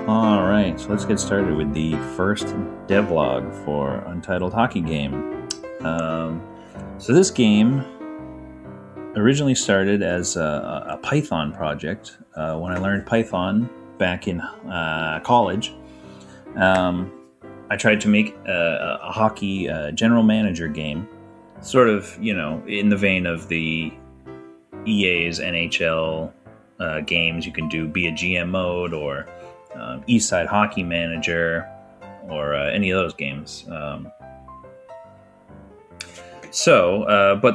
All right, so let's get started with the first devlog for Untitled Hockey Game. So this game originally started as a Python project when I learned Python back in college. I tried to make a hockey general manager game, sort of, in the vein of the EA's NHL games. You can be a GM mode or East Side Hockey Manager or any of those games. But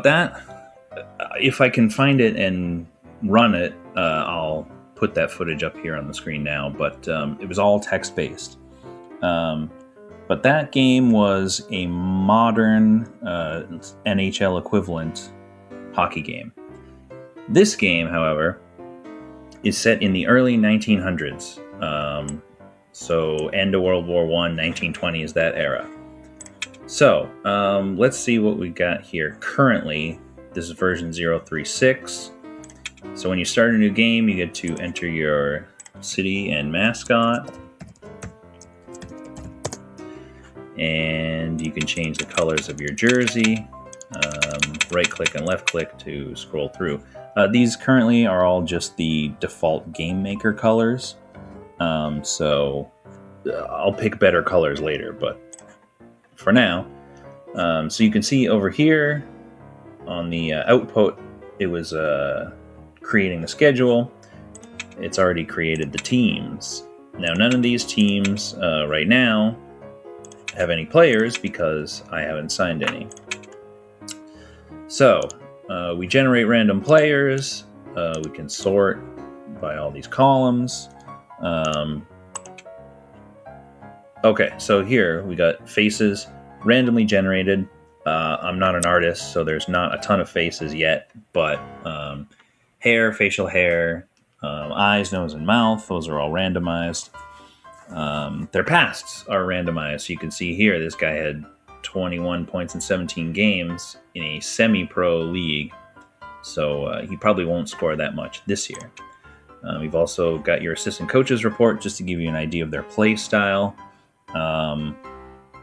that, if I can find it and run it, I'll put that footage up here on the screen now. But it was all text-based. But that game was a modern NHL equivalent hockey game. This game, however, is set in the early 1900s. So end of World War I, 1920 is that era. So let's see what we got here. Currently, this is version 036. So when you start a new game, you get to enter your city and mascot. And you can change the colors of your jersey. Right click and left click to scroll through. These currently are all just the default game maker colors. So I'll pick better colors later, but for now. So you can see over here on the output, it was creating the schedule. It's already created the teams. Now, none of these teams right now have any players because I haven't signed any. So we generate random players. We can sort by all these columns. Okay, so here we got faces randomly generated. I'm not an artist, so there's not a ton of faces yet, but hair, facial hair, eyes, nose, and mouth, those are all randomized. Their pasts are randomized. So you can see here, this guy had 21 points in 17 games in a semi-pro league. So he probably won't score that much this year. You've also got your assistant coaches report just to give you an idea of their play style.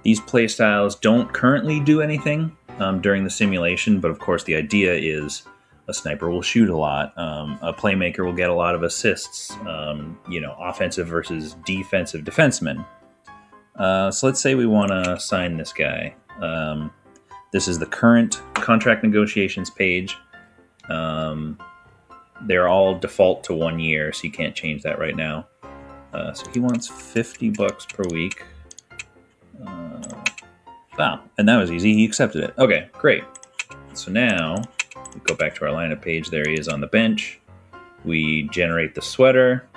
These play styles don't currently do anything during the simulation, but of course the idea is a sniper will shoot a lot. A playmaker will get a lot of assists, offensive versus defensive defensemen. So let's say we want to sign this guy. This is the current contract negotiations page. They're all default to 1 year, so you can't change that right now. So he wants $50 per week. Wow, and that was easy. He accepted it. Okay, great. So now we go back to our lineup page. There he is on the bench. We generate the sweater.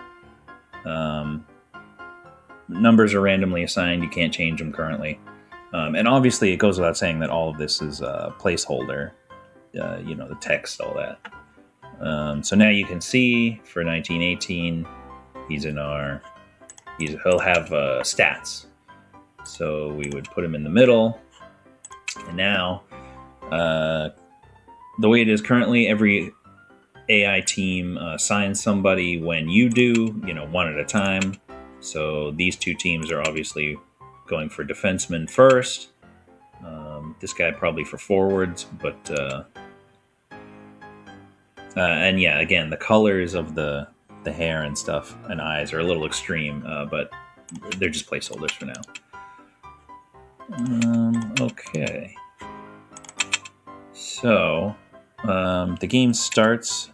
Numbers are randomly assigned. You can't change them currently. And obviously, it goes without saying that all of this is a placeholder. The text, all that. So now you can see for 1918, he'll have stats. So we would put him in the middle. And now, the way it is currently, every AI team assigns somebody when you do, one at a time. So these two teams are obviously going for defensemen first. This guy probably for forwards, but and yeah, again, the colors of the hair and stuff and eyes are a little extreme, but they're just placeholders for now. Okay. So the game starts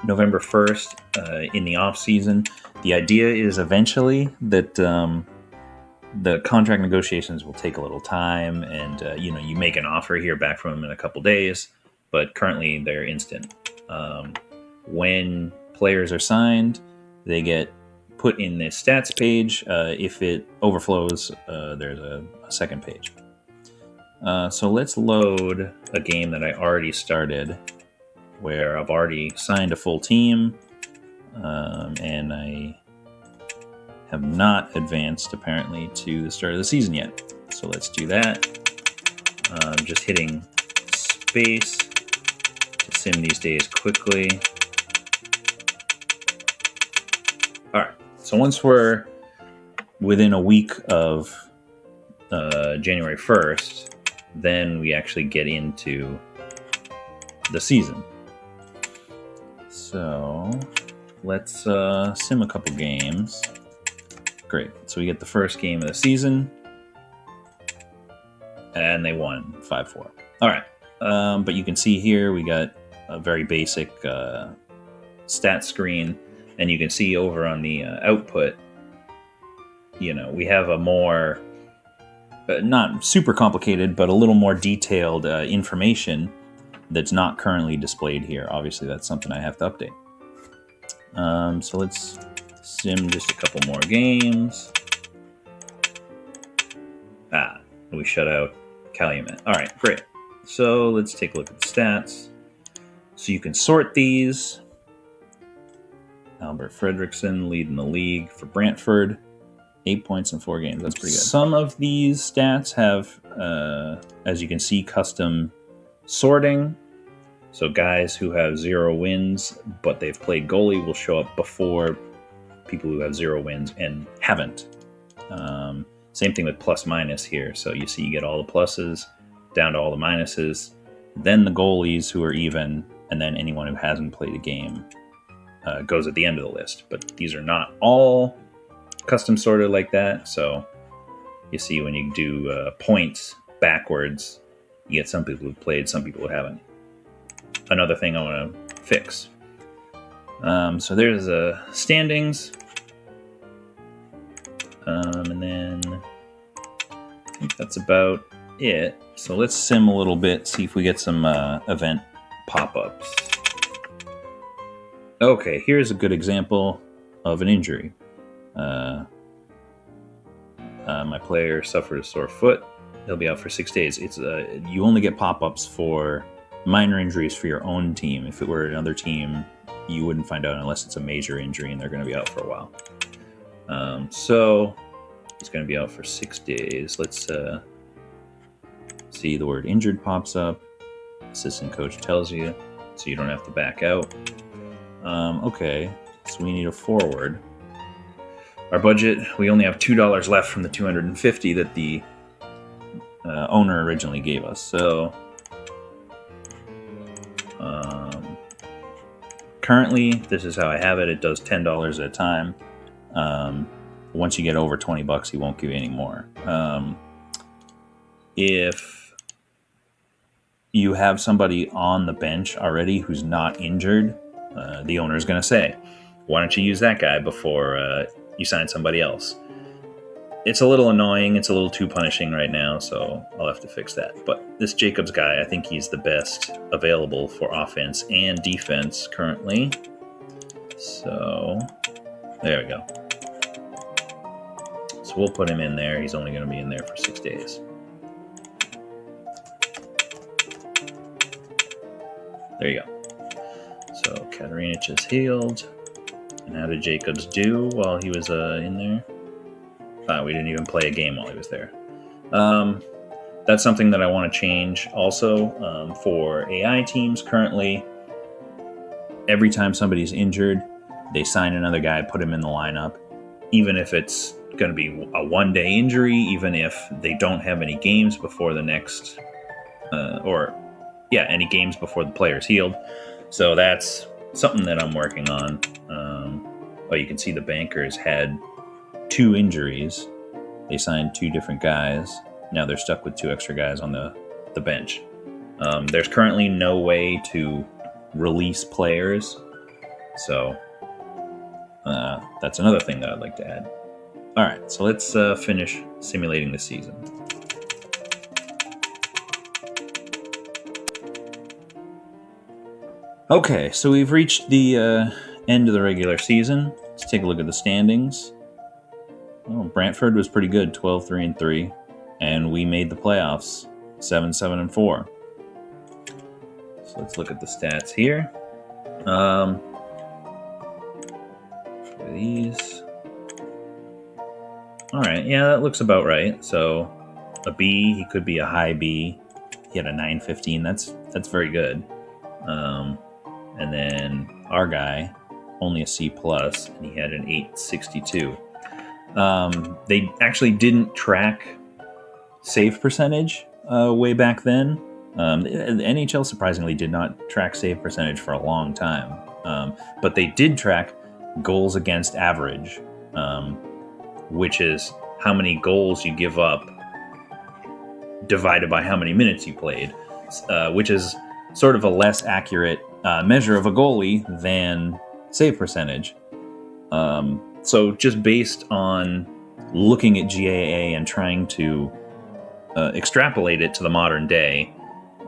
November 1st in the off season. The idea is eventually that the contract negotiations will take a little time, and you make an offer, hear back from them in a couple days, but currently they're instant. When players are signed, they get put in the stats page. If it overflows, there's a second page. So let's load a game that I already started where I've already signed a full team, and I have not advanced apparently to the start of the season yet. So let's do that. Just hitting space to sim these days quickly. All right. So once we're within a week of January 1st, then we actually get into the season. So let's sim a couple games. Great. So we get the first game of the season, and they won 5-4. All right. But you can see here we got a very basic stat screen, and you can see over on the output, we have a more, not super complicated, but a little more detailed information that's not currently displayed here. Obviously, that's something I have to update. So let's sim just a couple more games. We shut out Calumet. All right, great. So let's take a look at the stats. So you can sort these. Albert Fredrickson leading the league for Brantford. 8 points in 4 games. That's pretty good. Some of these stats have, as you can see, custom sorting. So guys who have 0 wins, but they've played goalie, will show up before people who have 0 wins and haven't. Same thing with plus minus here. So you see you get all the pluses down to all the minuses, then the goalies who are even, and then anyone who hasn't played a game goes at the end of the list. But these are not all custom sorted like that. So you see when you do points backwards, you get some people who've played, some people who haven't. Another thing I want to fix. So there's standings. And then I think that's about it. So let's sim a little bit, see if we get some event pop-ups. Okay, here's a good example of an injury. My player suffered a sore foot. He'll be out for 6 days. It's you only get pop-ups for minor injuries for your own team. If it were another team, you wouldn't find out unless it's a major injury and they're going to be out for a while. So he's going to be out for 6 days. Let's see, the word injured pops up. Assistant coach tells you, so you don't have to back out. Okay, so we need a forward. Our budget, we only have $2 left from the $250 that the owner originally gave us. So currently, this is how I have it. It does $10 at a time. Once you get over $20, he won't give you any more. If you have somebody on the bench already who's not injured, the owner is going to say, why don't you use that guy before you sign somebody else? It's a little annoying. It's a little too punishing right now, so I'll have to fix that. But this Jacobs guy, I think he's the best available for offense and defense currently. So there we go. So we'll put him in there. He's only going to be in there for 6 days. There you go. So Katarinac is healed. And how did Jacobs do while he was in there? We didn't even play a game while he was there. That's something that I want to change also for AI teams. Currently, every time somebody's injured, they sign another guy, put him in the lineup. Even if it's going to be a one-day injury, even if they don't have any games before the next, any games before the player's healed. So that's something that I'm working on. You can see the Bankers had 2 injuries. They signed 2 different guys. Now they're stuck with 2 extra guys on the bench. There's currently no way to release players. So that's another thing that I'd like to add. All right, so let's finish simulating the season. Okay, so we've reached the end of the regular season. Let's take a look at the standings. Oh, Brantford was pretty good, 12-3-3, and we made the playoffs, 7-7-4. So let's look at the stats here. These. All right, yeah, that looks about right. So a B, he could be a high B. He had a 915. That's very good. And then our guy, only a C plus, and he had an 862. They actually didn't track save percentage way back then. The NHL surprisingly did not track save percentage for a long time, but they did track goals against average, which is how many goals you give up divided by how many minutes you played, which is sort of a less accurate measure of a goalie than save percentage. So just based on looking at GAA and trying to extrapolate it to the modern day,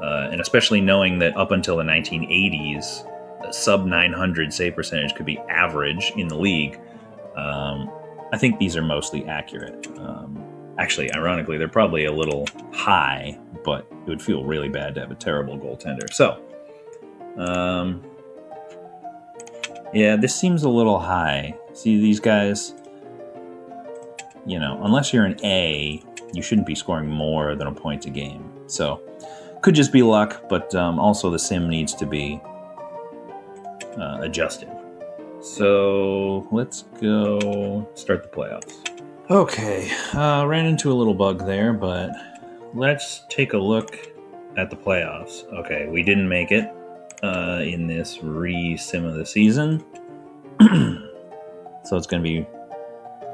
and especially knowing that up until the 1980s, sub 900 save percentage could be average in the league, I think these are mostly accurate. Actually, ironically, they're probably a little high, but it would feel really bad to have a terrible goaltender. So, yeah, this seems a little high. See, these guys, unless you're an A, you shouldn't be scoring more than a point a game. So, could just be luck, but also the sim needs to be adjusted. So, let's go start the playoffs. Okay, ran into a little bug there, but let's take a look at the playoffs. Okay, we didn't make it in this re-sim of the season. So it's going to be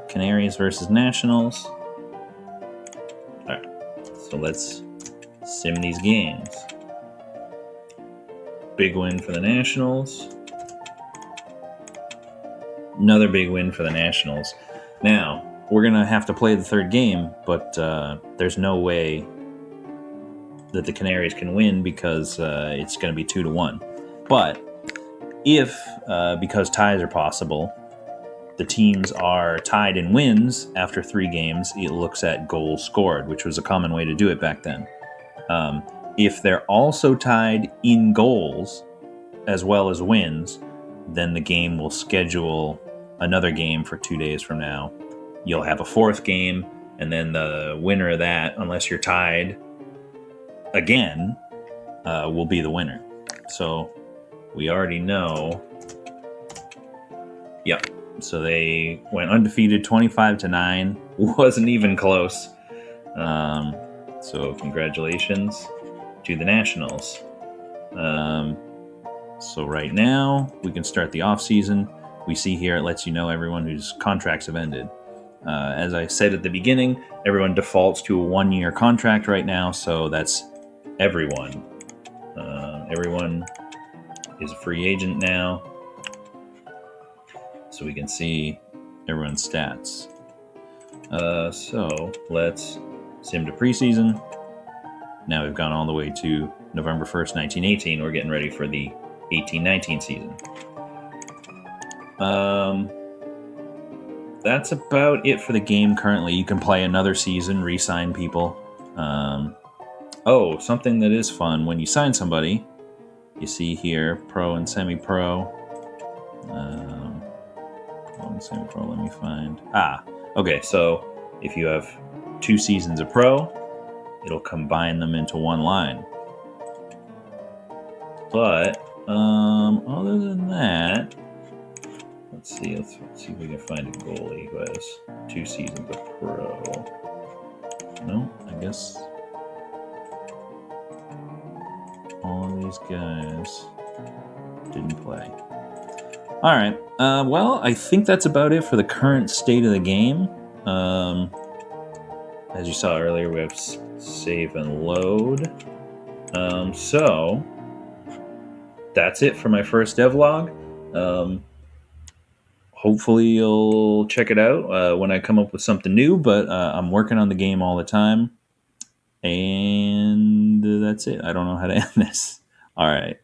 Canaries versus Nationals. All right, so let's sim these games. Big win for the Nationals. Another big win for the Nationals. Now, we're going to have to play the third game, but there's no way that the Canaries can win because it's going to be 2-1. But if, because ties are possible, the teams are tied in wins after 3 games, it looks at goals scored, which was a common way to do it back then. If they're also tied in goals as well as wins, then the game will schedule another game for 2 days from now. You'll have a 4th game, and then the winner of that, unless you're tied again, will be the winner. So we already know. Yep. So they went undefeated 25-9. Wasn't even close. So congratulations to the Nationals. So right now, we can start the off season. We see here, it lets you know everyone whose contracts have ended. As I said at the beginning, everyone defaults to a 1-year contract right now, so that's everyone. Everyone is a free agent now. So we can see everyone's stats. So let's sim to preseason. Now we've gone all the way to November 1st, 1918. We're getting ready for the 18-19 season. That's about it for the game currently. You can play another season, re-sign people. Something that is fun, when you sign somebody, you see here, pro and semi-pro. Pro and semi-pro, let me find. Okay, so if you have 2 seasons of pro, it'll combine them into one line. But, other than that, let's see if we can find a goalie who has 2 seasons of pro. No, I guess all of these guys didn't play. All right. Well, I think that's about it for the current state of the game. As you saw earlier, we have save and load. So that's it for my first devlog. Hopefully you'll check it out when I come up with something new, but I'm working on the game all the time. And that's it. I don't know how to end this. All right.